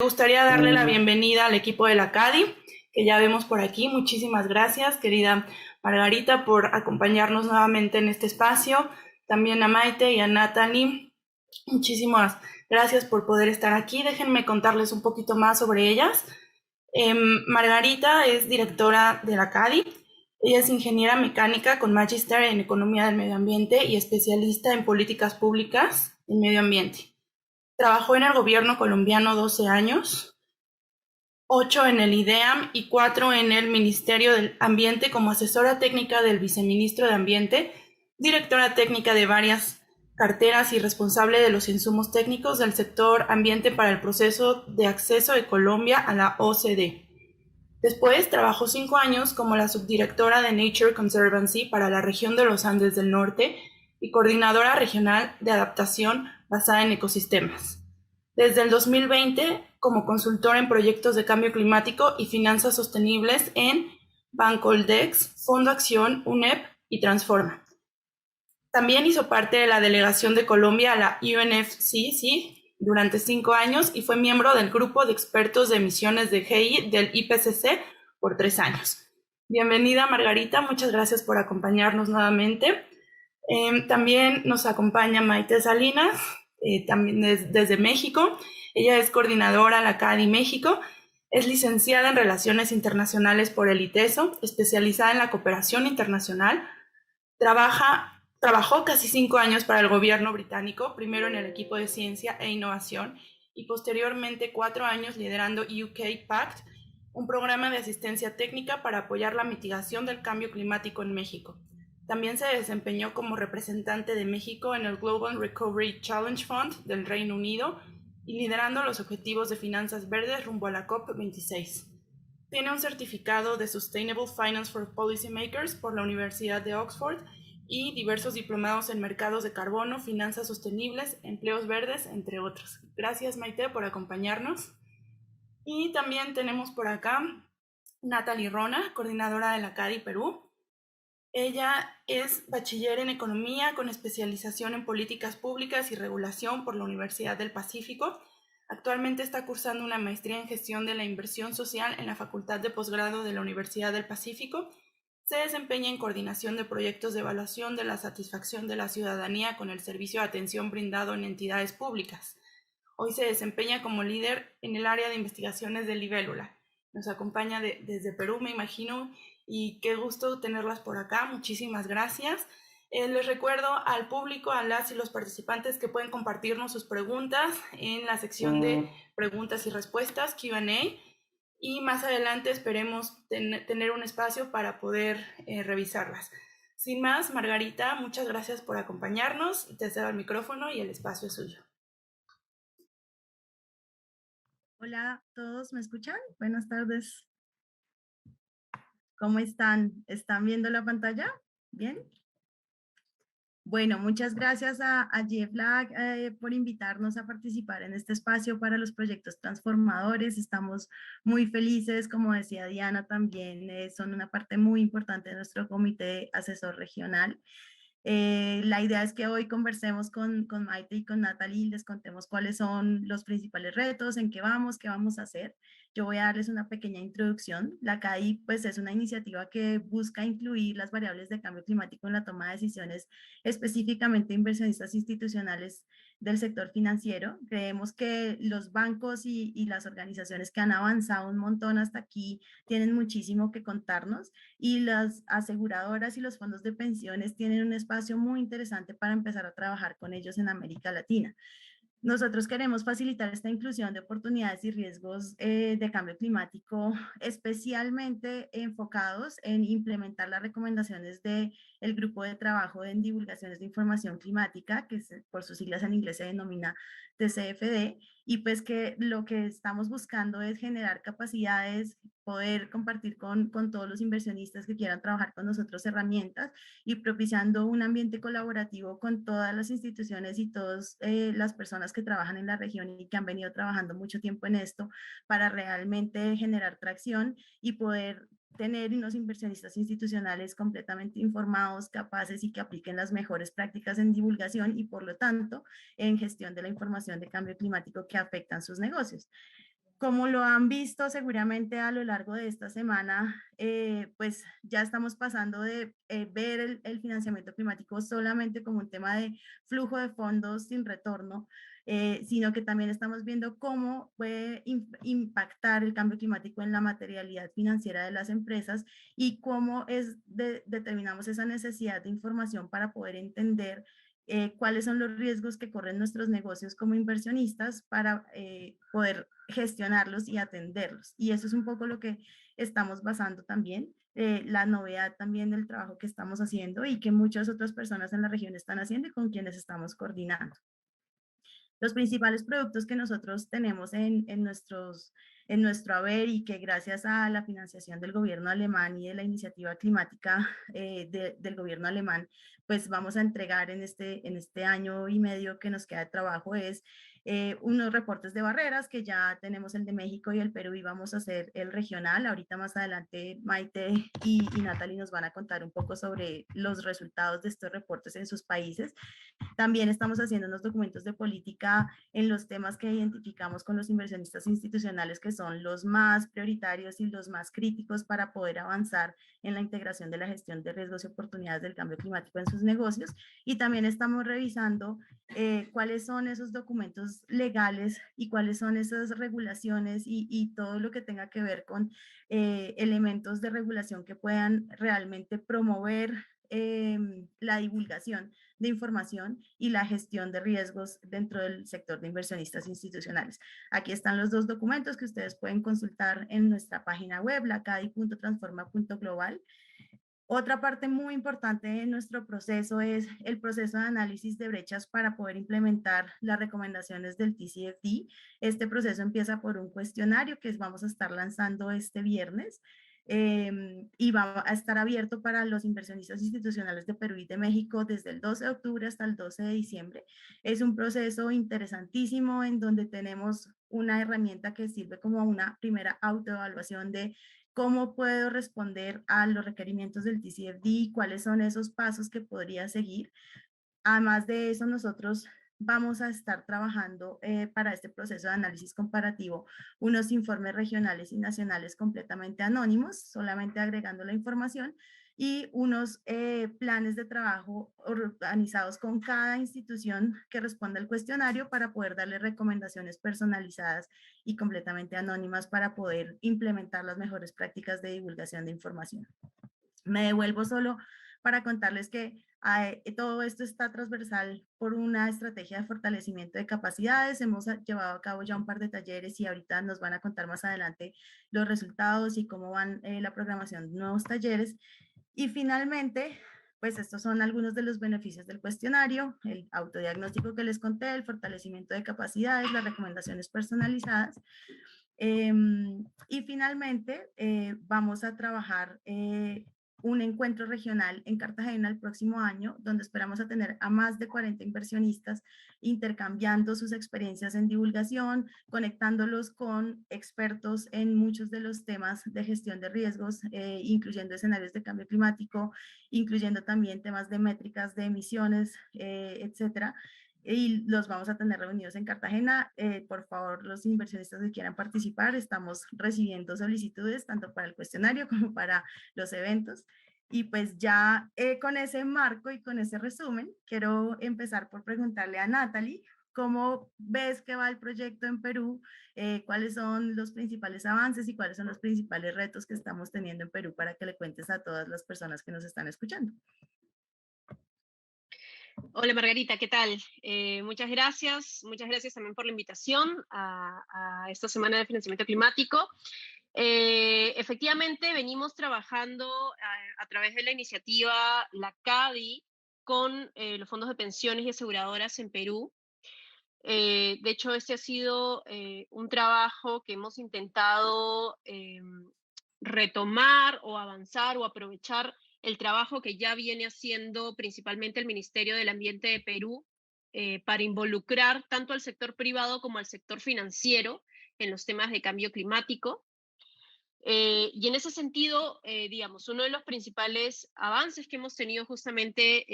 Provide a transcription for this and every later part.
Me gustaría darle la bienvenida al equipo de la CADI, que ya vemos por aquí. Muchísimas gracias, querida Margarita, por acompañarnos nuevamente en este espacio. También a Maite y a Natalie, muchísimas gracias por poder estar aquí. Déjenme contarles un poquito más sobre ellas. Margarita es directora de la CADI. Ella es ingeniera mecánica con magíster en Economía del Medio Ambiente y especialista en políticas públicas en medio ambiente. Trabajó en el gobierno colombiano 12 años, 8 en el IDEAM y 4 en el Ministerio del Ambiente como asesora técnica del viceministro de Ambiente, directora técnica de varias carteras y responsable de los insumos técnicos del sector ambiente para el proceso de acceso de Colombia a la OCDE. Después trabajó 5 años como la subdirectora de Nature Conservancy para la región de los Andes del Norte y coordinadora regional de adaptación basada en ecosistemas. Desde el 2020, como consultora en proyectos de cambio climático y finanzas sostenibles en Bancoldex, Fondo Acción, UNEP y Transforma. También hizo parte de la delegación de Colombia a la UNFCCC durante 5 años y fue miembro del grupo de expertos de emisiones de GI del IPCC por 3 años. Bienvenida, Margarita, muchas gracias por acompañarnos nuevamente. También nos acompaña Maite Salinas, también desde México. Ella es coordinadora de la CADI México, es licenciada en Relaciones Internacionales por el ITESO, especializada en la cooperación internacional. Trabajó casi 5 años para el gobierno británico, primero en el equipo de ciencia e innovación y posteriormente 4 años liderando UK Pact, un programa de asistencia técnica para apoyar la mitigación del cambio climático en México. También se desempeñó como representante de México en el Global Recovery Challenge Fund del Reino Unido y liderando los objetivos de finanzas verdes rumbo a la COP26. Tiene un certificado de Sustainable Finance for Policymakers por la Universidad de Oxford y diversos diplomados en mercados de carbono, finanzas sostenibles, empleos verdes, entre otros. Gracias, Maite, por acompañarnos. Y también tenemos por acá Natalie Rona, coordinadora de la CADI Perú. Ella es bachiller en Economía con especialización en Políticas Públicas y Regulación por la Universidad del Pacífico. Actualmente está cursando una maestría en Gestión de la Inversión Social en la Facultad de Posgrado de la Universidad del Pacífico. Se desempeña en coordinación de proyectos de evaluación de la satisfacción de la ciudadanía con el servicio de atención brindado en entidades públicas. Hoy se desempeña como líder en el área de investigaciones de Libélula. Nos acompaña desde Perú, me imagino, y qué gusto tenerlas por acá. Muchísimas gracias. Les recuerdo al público, a las y los participantes que pueden compartirnos sus preguntas en la sección de preguntas y respuestas, Q&A, y más adelante esperemos tener un espacio para poder revisarlas. Sin más, Margarita, muchas gracias por acompañarnos. Te cedo el micrófono y el espacio es suyo. Hola a todos, ¿me escuchan? Buenas tardes. ¿Cómo están? ¿Están viendo la pantalla? ¿Bien? Bueno, muchas gracias a JFLAG por invitarnos a participar en este espacio para los proyectos transformadores. Estamos muy felices, como decía Diana, también son una parte muy importante de nuestro comité asesor regional. La idea es que hoy conversemos con Maite y con Natalie, les contemos cuáles son los principales retos, en qué vamos a hacer. Yo voy a darles una pequeña introducción. La CAI pues, es una iniciativa que busca incluir las variables de cambio climático en la toma de decisiones, específicamente inversionistas institucionales del sector financiero. Creemos que los bancos y las organizaciones que han avanzado un montón hasta aquí tienen muchísimo que contarnos y las aseguradoras y los fondos de pensiones tienen un espacio muy interesante para empezar a trabajar con ellos en América Latina. Nosotros queremos facilitar esta inclusión de oportunidades y riesgos de cambio climático, especialmente enfocados en implementar las recomendaciones del Grupo de Trabajo en Divulgaciones de Información Climática, que por sus siglas en inglés se denomina TCFD, y pues que lo que estamos buscando es generar capacidades, poder compartir con todos los inversionistas que quieran trabajar con nosotros herramientas y propiciando un ambiente colaborativo con todas las instituciones y todas las personas que trabajan en la región y que han venido trabajando mucho tiempo en esto para realmente generar tracción y poder tener unos inversionistas institucionales completamente informados, capaces y que apliquen las mejores prácticas en divulgación y por lo tanto en gestión de la información de cambio climático que afectan sus negocios. Como lo han visto seguramente a lo largo de esta semana, pues ya estamos pasando de ver el financiamiento climático solamente como un tema de flujo de fondos sin retorno, sino que también estamos viendo cómo puede impactar el cambio climático en la materialidad financiera de las empresas y cómo determinamos esa necesidad de información para poder entender cuáles son los riesgos que corren nuestros negocios como inversionistas para poder gestionarlos y atenderlos. Y eso es un poco lo que estamos basando también, la novedad también del trabajo que estamos haciendo y que muchas otras personas en la región están haciendo y con quienes estamos coordinando. Los principales productos que nosotros tenemos en nuestro haber y que gracias a la financiación del gobierno alemán y de la iniciativa climática del gobierno alemán, pues vamos a entregar en este año y medio que nos queda de trabajo es unos reportes de barreras, que ya tenemos el de México y el Perú y vamos a hacer el regional. Ahorita más adelante Maite y Natalie nos van a contar un poco sobre los resultados de estos reportes en sus países. También estamos haciendo unos documentos de política en los temas que identificamos con los inversionistas institucionales, que son los más prioritarios y los más críticos para poder avanzar en la integración de la gestión de riesgos y oportunidades del cambio climático en sus negocios. Y también estamos revisando cuáles son esos documentos legales y cuáles son esas regulaciones y todo lo que tenga que ver con elementos de regulación que puedan realmente promover la divulgación de información y la gestión de riesgos dentro del sector de inversionistas institucionales. Aquí están los dos documentos que ustedes pueden consultar en nuestra página web, lacadi.transforma.global. Otra parte muy importante de nuestro proceso es el proceso de análisis de brechas para poder implementar las recomendaciones del TCFD. Este proceso empieza por un cuestionario que vamos a estar lanzando este viernes y va a estar abierto para los inversionistas institucionales de Perú y de México desde el 12 de octubre hasta el 12 de diciembre. Es un proceso interesantísimo en donde tenemos una herramienta que sirve como una primera autoevaluación de cómo puedo responder a los requerimientos del TCFD, cuáles son esos pasos que podría seguir. Además de eso, nosotros vamos a estar trabajando para este proceso de análisis comparativo unos informes regionales y nacionales completamente anónimos, solamente agregando la información, y unos planes de trabajo organizados con cada institución que responda al cuestionario para poder darle recomendaciones personalizadas y completamente anónimas para poder implementar las mejores prácticas de divulgación de información. Me devuelvo solo para contarles que todo esto está transversal por una estrategia de fortalecimiento de capacidades. Hemos llevado a cabo ya un par de talleres y ahorita nos van a contar más adelante los resultados y cómo van la programación de nuevos talleres. Y finalmente, pues estos son algunos de los beneficios del cuestionario: el autodiagnóstico que les conté, el fortalecimiento de capacidades, las recomendaciones personalizadas. Y finalmente, vamos a trabajar un encuentro regional en Cartagena el próximo año, donde esperamos a tener a más de 40 inversionistas intercambiando sus experiencias en divulgación, conectándolos con expertos en muchos de los temas de gestión de riesgos, incluyendo escenarios de cambio climático, incluyendo también temas de métricas de emisiones, etcétera, y los vamos a tener reunidos en Cartagena. Por favor, los inversionistas que quieran participar, estamos recibiendo solicitudes tanto para el cuestionario como para los eventos. Y pues ya con ese marco y con ese resumen, quiero empezar por preguntarle a Natalie, ¿cómo ves que va el proyecto en Perú? ¿Cuáles son los principales avances y cuáles son los principales retos que estamos teniendo en Perú, para que le cuentes a todas las personas que nos están escuchando? Hola Margarita, ¿qué tal? Muchas gracias también por la invitación a esta semana de financiamiento climático. Efectivamente, venimos trabajando a través de la iniciativa La CADI con los fondos de pensiones y aseguradoras en Perú. De hecho, este ha sido un trabajo que hemos intentado retomar o avanzar o aprovechar el trabajo que ya viene haciendo principalmente el Ministerio del Ambiente de Perú para involucrar tanto al sector privado como al sector financiero en los temas de cambio climático. Y en ese sentido, digamos, uno de los principales avances que hemos tenido justamente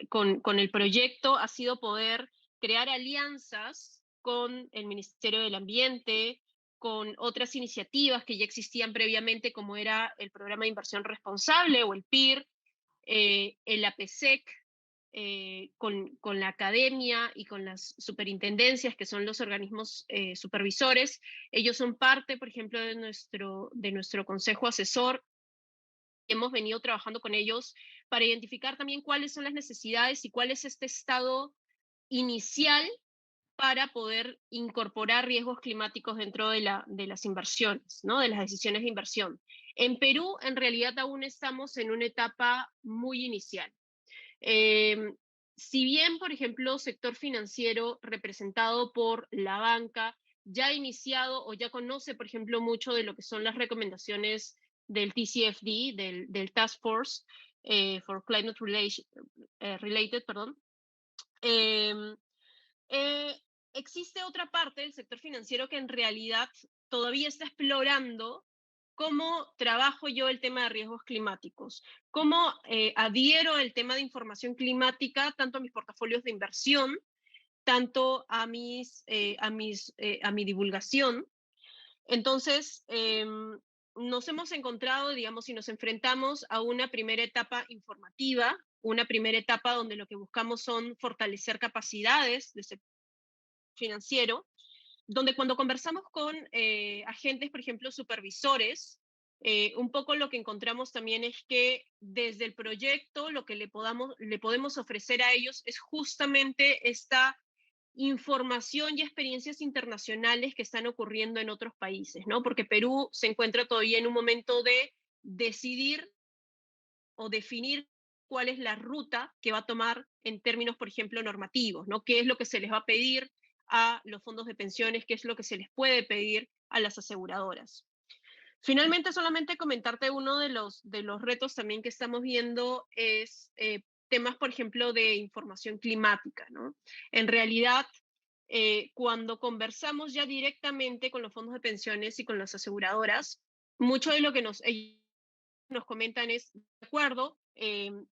con el proyecto ha sido poder crear alianzas con el Ministerio del Ambiente, con otras iniciativas que ya existían previamente, como era el Programa de Inversión Responsable o el PIR, el APSEC, con la academia y con las superintendencias, que son los organismos supervisores. Ellos son parte, por ejemplo, de nuestro consejo asesor. Hemos venido trabajando con ellos para identificar también cuáles son las necesidades y cuál es este estado inicial para poder incorporar riesgos climáticos dentro de las inversiones, ¿no? De las decisiones de inversión. En Perú, en realidad, aún estamos en una etapa muy inicial. Si bien, por ejemplo, sector financiero representado por la banca ya ha iniciado o ya conoce, por ejemplo, mucho de lo que son las recomendaciones del TCFD, del Task Force for Climate Related, perdón. Existe otra parte del sector financiero que en realidad todavía está explorando cómo trabajo yo el tema de riesgos climáticos, cómo adhiero el tema de información climática tanto a mis portafolios de inversión, tanto a mi divulgación. Entonces, nos hemos encontrado, digamos, y nos enfrentamos a una primera etapa informativa, una primera etapa donde lo que buscamos son fortalecer capacidades de sector financiero, donde cuando conversamos con agentes, por ejemplo, supervisores, un poco lo que encontramos también es que desde el proyecto lo que le podemos ofrecer a ellos es justamente esta información y experiencias internacionales que están ocurriendo en otros países, ¿no? Porque Perú se encuentra todavía en un momento de decidir o definir cuál es la ruta que va a tomar en términos, por ejemplo, normativos, ¿no? ¿Qué es lo que se les va a pedir a los fondos de pensiones? ¿Qué es lo que se les puede pedir a las aseguradoras? Finalmente, solamente comentarte uno de los retos también que estamos viendo es temas, por ejemplo, de información climática, ¿no? En realidad, cuando conversamos ya directamente con los fondos de pensiones y con las aseguradoras, mucho de lo que ellos nos comentan es, de acuerdo,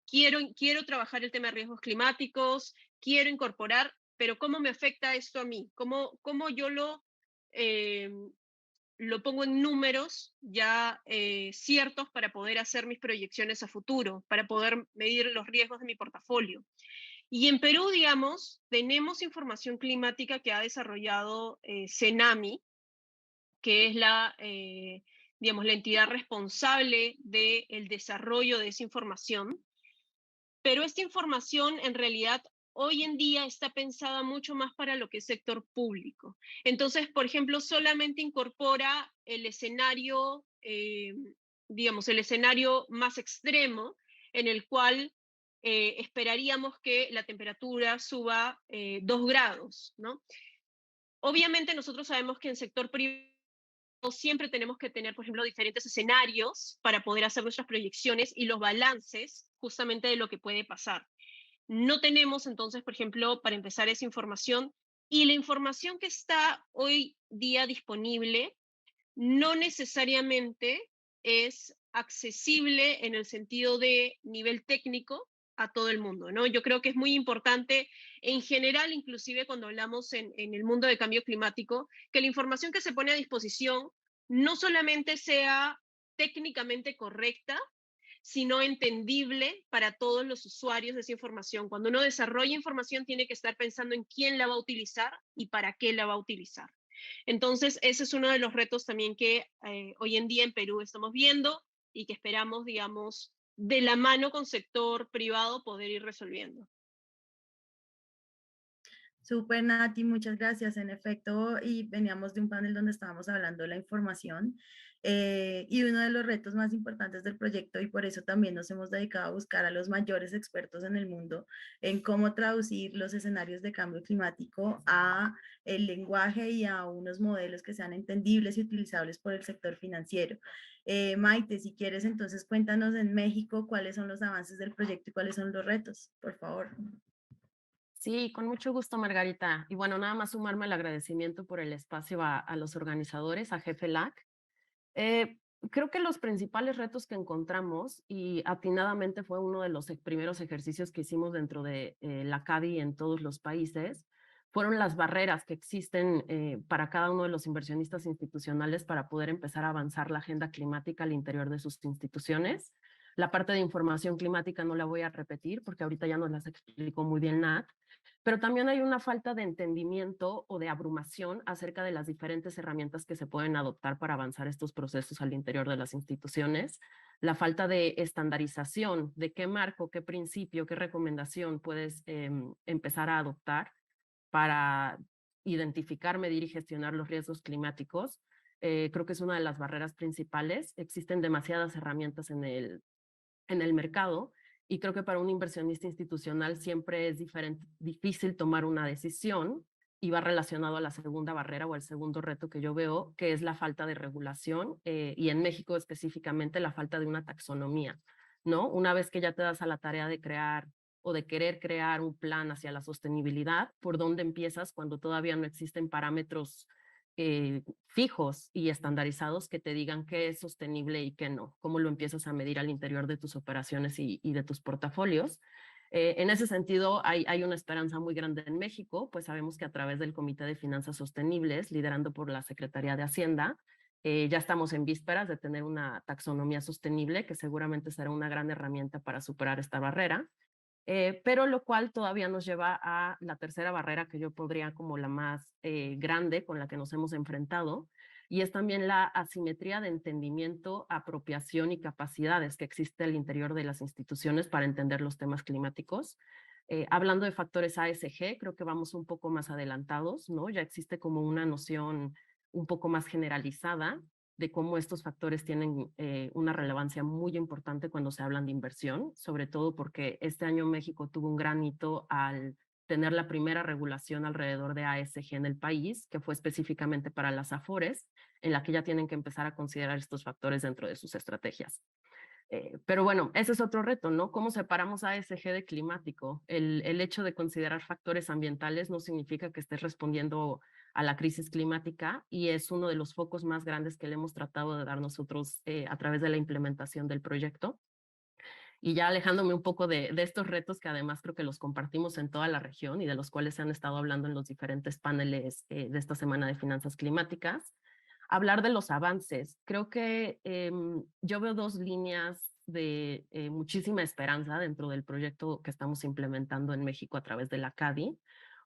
quiero trabajar el tema de riesgos climáticos, quiero incorporar, pero ¿cómo me afecta esto a mí? ¿Cómo yo lo pongo en números ya ciertos para poder hacer mis proyecciones a futuro, para poder medir los riesgos de mi portafolio? Y en Perú, digamos, tenemos información climática que ha desarrollado CENAMI, que es digamos, la entidad responsable del desarrollo de esa información, pero esta información en realidad hoy en día está pensada mucho más para lo que es sector público. Entonces, por ejemplo, solamente incorpora el escenario, digamos, el escenario más extremo en el cual esperaríamos que la temperatura suba 2 grados, ¿no? Obviamente nosotros sabemos que en sector privado siempre tenemos que tener, por ejemplo, diferentes escenarios para poder hacer nuestras proyecciones y los balances justamente de lo que puede pasar. No tenemos entonces, por ejemplo, para empezar esa información, y la información que está hoy día disponible no necesariamente es accesible en el sentido de nivel técnico a todo el mundo, ¿no? Yo creo que es muy importante, en general, inclusive cuando hablamos en el mundo de cambio climático, que la información que se pone a disposición no solamente sea técnicamente correcta, sino entendible para todos los usuarios de esa información. Cuando uno desarrolla información, tiene que estar pensando en quién la va a utilizar y para qué la va a utilizar. Entonces, ese es uno de los retos también que hoy en día en Perú estamos viendo y que esperamos, digamos, de la mano con sector privado poder ir resolviendo. Súper, Nati, muchas gracias. En efecto, y veníamos de un panel donde estábamos hablando de la información y uno de los retos más importantes del proyecto, y por eso también nos hemos dedicado a buscar a los mayores expertos en el mundo en cómo traducir los escenarios de cambio climático a el lenguaje y a unos modelos que sean entendibles y utilizables por el sector financiero. Maite, si quieres, entonces cuéntanos en México cuáles son los avances del proyecto y cuáles son los retos, por favor. Sí, con mucho gusto, Margarita. Y bueno, nada más sumarme al agradecimiento por el espacio a los organizadores, a Jefe LAC. Creo que los principales retos que encontramos, y atinadamente fue uno de los primeros ejercicios que hicimos dentro de la CADI en todos los países, fueron las barreras que existen para cada uno de los inversionistas institucionales para poder empezar a avanzar la agenda climática al interior de sus instituciones. La parte de información climática no la voy a repetir porque ahorita ya nos las explicó muy bien Nat, pero también hay una falta de entendimiento o de abrumación acerca de las diferentes herramientas que se pueden adoptar para avanzar estos procesos al interior de las instituciones, la falta de estandarización de qué marco, qué principio, qué recomendación puedes empezar a adoptar para identificar, medir y gestionar los riesgos climáticos. Creo que es una de las barreras principales. Existen demasiadas herramientas en el mercado y creo que para un inversionista institucional siempre es difícil tomar una decisión y va relacionado a la segunda barrera o el segundo reto que yo veo, que es la falta de regulación y en México específicamente la falta de una taxonomía, ¿no? Una vez que ya te das a la tarea de crear o de querer crear un plan hacia la sostenibilidad, ¿por dónde empiezas cuando todavía no existen parámetros fijos y estandarizados que te digan qué es sostenible y qué no? ¿Cómo lo empiezas a medir al interior de tus operaciones y de tus portafolios? En ese sentido, hay una esperanza muy grande en México, pues sabemos que a través del Comité de Finanzas Sostenibles, liderando por la Secretaría de Hacienda, ya estamos en vísperas de tener una taxonomía sostenible que seguramente será una gran herramienta para superar esta barrera. Pero lo cual todavía nos lleva a la tercera barrera que yo podría como la más grande con la que nos hemos enfrentado, y es también la asimetría de entendimiento, apropiación y capacidades que existe al interior de las instituciones para entender los temas climáticos. Hablando de factores ASG, creo que vamos un poco más adelantados, ¿no? Ya existe como una noción un poco más generalizada de cómo estos factores tienen una relevancia muy importante cuando se hablan de inversión, sobre todo porque este año México tuvo un gran hito al tener la primera regulación alrededor de ASG en el país, que fue específicamente para las AFORES, en la que ya tienen que empezar a considerar estos factores dentro de sus estrategias. Pero bueno, ese es otro reto, ¿no? ¿Cómo separamos ASG de climático? El hecho de considerar factores ambientales no significa que estés respondiendo a la crisis climática y es uno de los focos más grandes que le hemos tratado de dar nosotros a través de la implementación del proyecto. Y ya alejándome un poco de estos retos que además creo que los compartimos en toda la región y de los cuales se han estado hablando en los diferentes paneles de esta semana de finanzas climáticas, hablar de los avances. Creo que yo veo dos líneas de muchísima esperanza dentro del proyecto que estamos implementando en México a través de la CADI.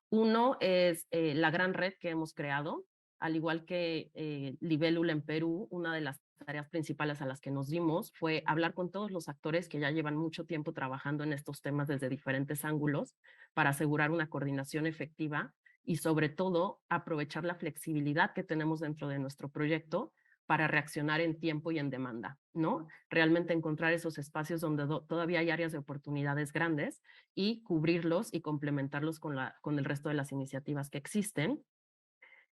Uno es la gran red que hemos creado, al igual que Libélula en Perú. Una de las tareas principales a las que nos dimos fue hablar con todos los actores que ya llevan mucho tiempo trabajando en estos temas desde diferentes ángulos para asegurar una coordinación efectiva y sobre todo aprovechar la flexibilidad que tenemos dentro de nuestro proyecto para reaccionar en tiempo y en demanda, ¿no? Realmente encontrar esos espacios donde todavía hay áreas de oportunidades grandes y cubrirlos y complementarlos con el resto de las iniciativas que existen.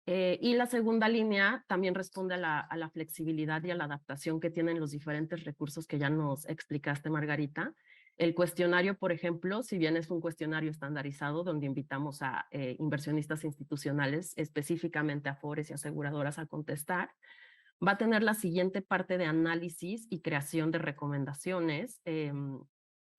Y la segunda línea también responde a la flexibilidad y a la adaptación que tienen los diferentes recursos que ya nos explicaste, Margarita. El cuestionario, por ejemplo, si bien es un cuestionario estandarizado donde invitamos a inversionistas institucionales, específicamente a afores y aseguradoras a contestar, va a tener la siguiente parte de análisis y creación de recomendaciones,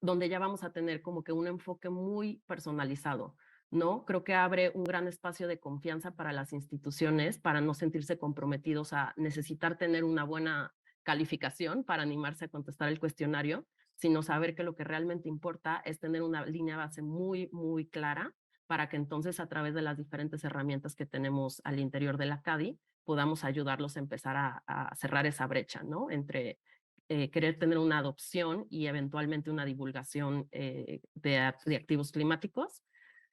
donde ya vamos a tener como que un enfoque muy personalizado, ¿no? Creo que abre un gran espacio de confianza para las instituciones, para no sentirse comprometidos a necesitar tener una buena calificación para animarse a contestar el cuestionario, sino saber que lo que realmente importa es tener una línea base muy, muy clara para que entonces a través de las diferentes herramientas que tenemos al interior de la CADI podamos ayudarlos a empezar a cerrar esa brecha, ¿no? Entre querer tener una adopción y eventualmente una divulgación de activos climáticos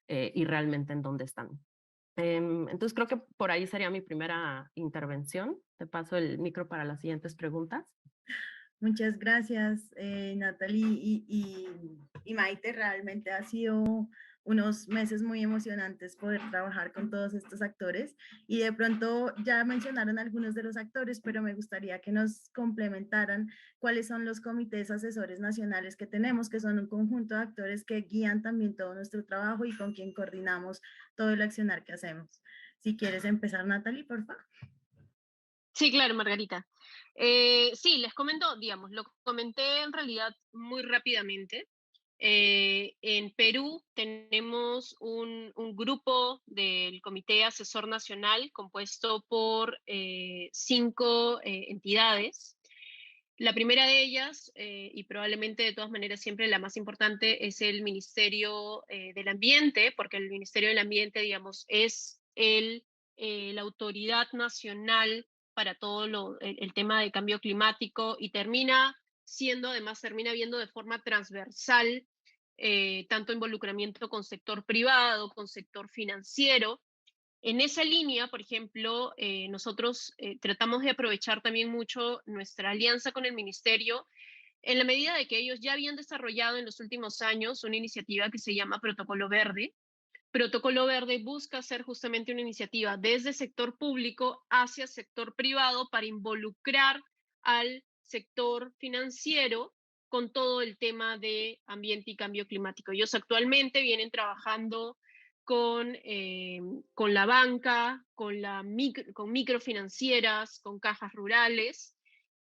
y realmente en dónde están. Entonces creo que por ahí sería mi primera intervención. Te paso el micro para las siguientes preguntas. Muchas gracias, Natalie y Maite. Realmente ha sido unos meses muy emocionantes poder trabajar con todos estos actores y de pronto ya mencionaron algunos de los actores, pero me gustaría que nos complementaran cuáles son los comités asesores nacionales que tenemos, que son un conjunto de actores que guían también todo nuestro trabajo y con quien coordinamos todo el accionar que hacemos. Si quieres empezar, Natalie, por favor. Sí, claro, Margarita. Sí, les comento, digamos, lo comenté en realidad muy rápidamente. En Perú tenemos un grupo del Comité Asesor Nacional compuesto por 5 entidades. La primera de ellas, y probablemente de todas maneras siempre la más importante, es el Ministerio del Ambiente, porque el Ministerio del Ambiente, digamos, es la autoridad nacional para todo el tema de cambio climático y además termina viendo de forma transversal tanto involucramiento con sector privado, con sector financiero. En esa línea, por ejemplo, nosotros tratamos de aprovechar también mucho nuestra alianza con el ministerio en la medida de que ellos ya habían desarrollado en los últimos años una iniciativa que se llama Protocolo Verde. Protocolo Verde busca hacer justamente una iniciativa desde sector público hacia sector privado para involucrar al sector financiero con todo el tema de ambiente y cambio climático. Ellos actualmente vienen trabajando con la banca, con microfinancieras, con cajas rurales,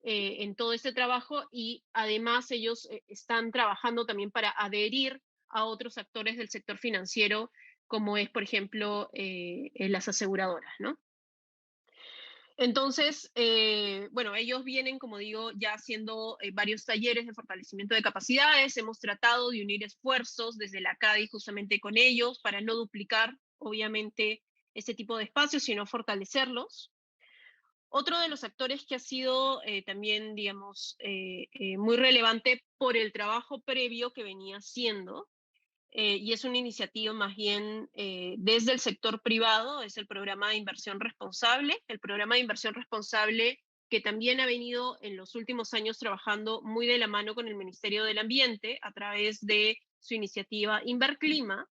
en todo este trabajo, y además ellos están trabajando también para adherir a otros actores del sector financiero, como es, por ejemplo, las aseguradoras, ¿no? Entonces, bueno, ellos vienen, como digo, ya haciendo varios talleres de fortalecimiento de capacidades. Hemos tratado de unir esfuerzos desde la CADI justamente con ellos para no duplicar, obviamente, este tipo de espacios, sino fortalecerlos. Otro de los actores que ha sido también, digamos, muy relevante por el trabajo previo que venía haciendo, y es una iniciativa más bien desde el sector privado, es el programa de inversión responsable. El programa de inversión responsable que también ha venido en los últimos años trabajando muy de la mano con el Ministerio del Ambiente a través de su iniciativa Inverclima.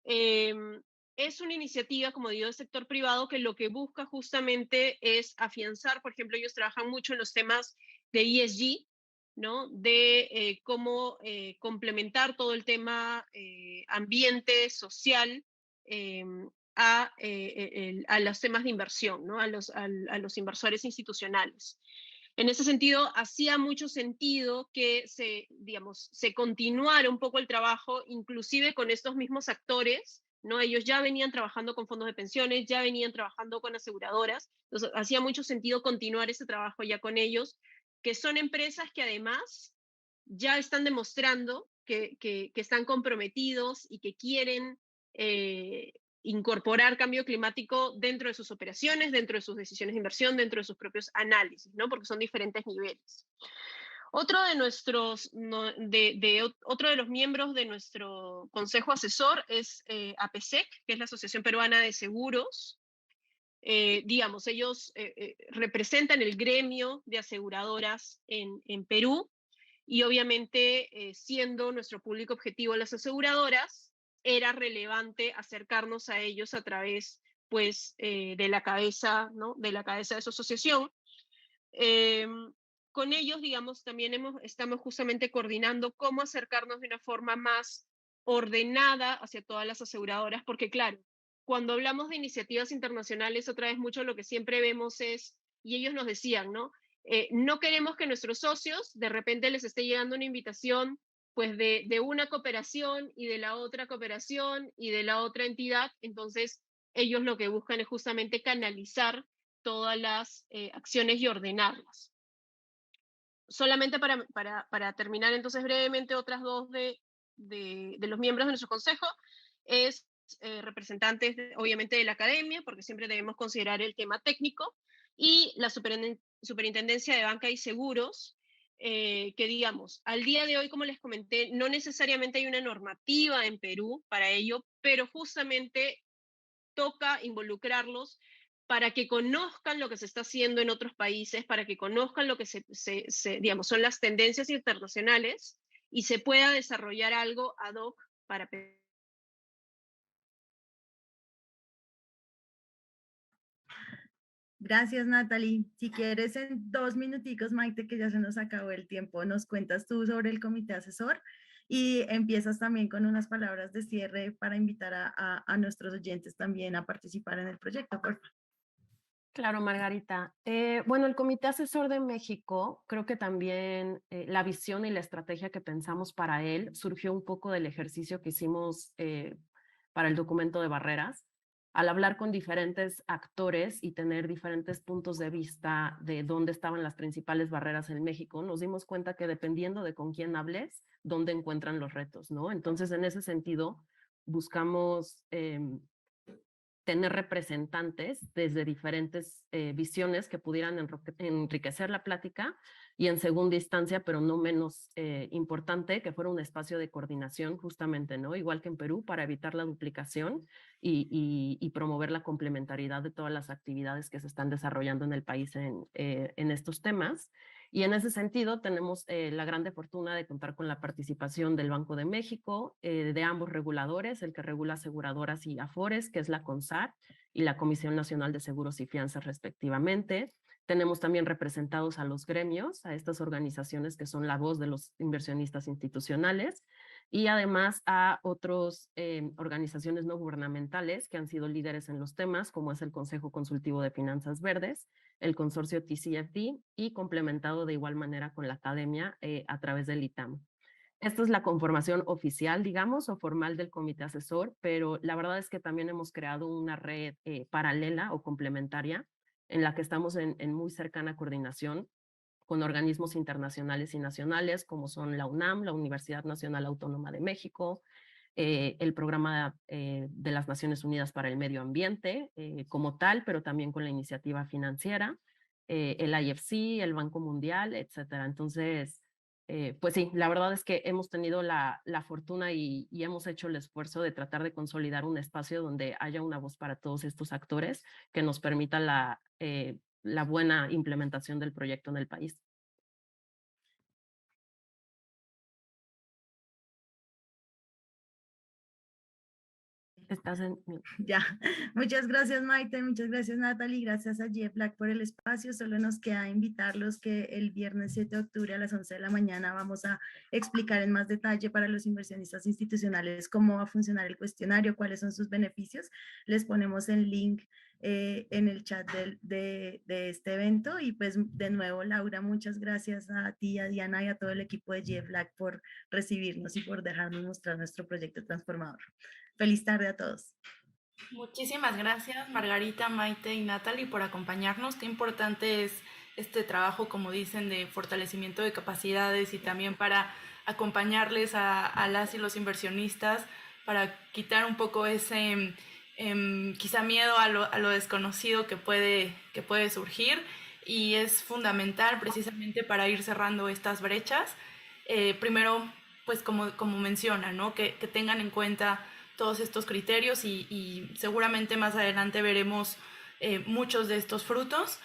Es una iniciativa, como digo, del sector privado que lo que busca justamente es afianzar, por ejemplo, ellos trabajan mucho en los temas de ESG, ¿no? De cómo complementar todo el tema ambiente, social, a los temas de inversión, ¿no? A los inversores institucionales. En ese sentido, hacía mucho sentido que digamos, se continuara un poco el trabajo, inclusive con estos mismos actores, ¿no? Ellos ya venían trabajando con fondos de pensiones, ya venían trabajando con aseguradoras, entonces hacía mucho sentido continuar ese trabajo ya con ellos, que son empresas que además ya están demostrando que están comprometidos y que quieren incorporar cambio climático dentro de sus operaciones, dentro de sus decisiones de inversión, dentro de sus propios análisis, ¿no? Porque son diferentes niveles. Otro de otro de los miembros de nuestro consejo asesor es APSEC, que es la Asociación Peruana de Seguros. Digamos, ellos representan el gremio de aseguradoras en Perú, y obviamente siendo nuestro público objetivo las aseguradoras, era relevante acercarnos a ellos a través, pues, de la cabeza, ¿no? De la cabeza de su asociación. Con ellos, digamos, también estamos justamente coordinando cómo acercarnos de una forma más ordenada hacia todas las aseguradoras, porque claro, cuando hablamos de iniciativas internacionales, otra vez mucho lo que siempre vemos es, y ellos nos decían, ¿no? No queremos que nuestros socios de repente les esté llegando una invitación pues de una cooperación y de la otra cooperación y de la otra entidad. Entonces ellos lo que buscan es justamente canalizar todas las acciones y ordenarlas. Solamente para terminar entonces brevemente, otras dos de los miembros de nuestro consejo es representantes obviamente de la academia, porque siempre debemos considerar el tema técnico, y la Superintendencia de Banca y Seguros, que digamos, al día de hoy, como les comenté, no necesariamente hay una normativa en Perú para ello, pero justamente toca involucrarlos para que conozcan lo que se está haciendo en otros países, para que conozcan lo que digamos, son las tendencias internacionales y se pueda desarrollar algo ad hoc para Perú. Gracias, Natalie. Si quieres, en 2 minuticos, Maite, que ya se nos acabó el tiempo, nos cuentas tú sobre el comité asesor y empiezas también con unas palabras de cierre para invitar a nuestros oyentes también a participar en el proyecto, por favor. Claro, Margarita. Bueno, el Comité Asesor de México, creo que también la visión y la estrategia que pensamos para él surgió un poco del ejercicio que hicimos para el documento de barreras. Al hablar con diferentes actores y tener diferentes puntos de vista de dónde estaban las principales barreras en México, nos dimos cuenta que dependiendo de con quién hables, dónde encuentran los retos, ¿no? Entonces, en ese sentido, buscamos tener representantes desde diferentes visiones que pudieran enriquecer la plática y en segunda instancia, pero no menos importante, que fuera un espacio de coordinación justamente, ¿no? Igual que en Perú, para evitar la duplicación y promover la complementariedad de todas las actividades que se están desarrollando en el país en estos temas. Y en ese sentido tenemos la grande fortuna de contar con la participación del Banco de México, de ambos reguladores, el que regula aseguradoras y afores, que es la CONSAR, y la Comisión Nacional de Seguros y Fianzas respectivamente. Tenemos también representados a los gremios, a estas organizaciones que son la voz de los inversionistas institucionales, y además a otras organizaciones no gubernamentales que han sido líderes en los temas, como es el Consejo Consultivo de Finanzas Verdes, el consorcio TCFD y complementado de igual manera con la academia a través del ITAM. Esta es la conformación oficial, digamos, o formal del comité asesor, pero la verdad es que también hemos creado una red paralela o complementaria en la que estamos en muy cercana coordinación con organismos internacionales y nacionales como son la UNAM, la Universidad Nacional Autónoma de México, el Programa de las Naciones Unidas para el Medio Ambiente como tal, pero también con la iniciativa financiera, el IFC, el Banco Mundial, etcétera. Entonces, pues sí, la verdad es que hemos tenido la fortuna y hemos hecho el esfuerzo de tratar de consolidar un espacio donde haya una voz para todos estos actores que nos permita la buena implementación del proyecto en el país. Estás en... Ya, muchas gracias Maite, muchas gracias Natalie, gracias a Jeff Black por el espacio. Solo nos queda invitarlos que el viernes 7 de octubre a las 11 de la mañana vamos a explicar en más detalle para los inversionistas institucionales cómo va a funcionar el cuestionario, cuáles son sus beneficios. Les ponemos el link en el chat de este evento y pues de nuevo Laura, muchas gracias a ti, a Diana y a todo el equipo de Jeff Black por recibirnos y por dejarnos mostrar nuestro proyecto transformador. Feliz tarde a todos. Muchísimas gracias, Margarita, Maite y Natalie, por acompañarnos. Qué importante es este trabajo, como dicen, de fortalecimiento de capacidades y también para acompañarles a las y los inversionistas para quitar un poco ese quizá miedo a lo desconocido que puede surgir, y es fundamental precisamente para ir cerrando estas brechas. Primero, pues como menciona, ¿no? Que tengan en cuenta todos estos criterios y seguramente más adelante veremos muchos de estos frutos.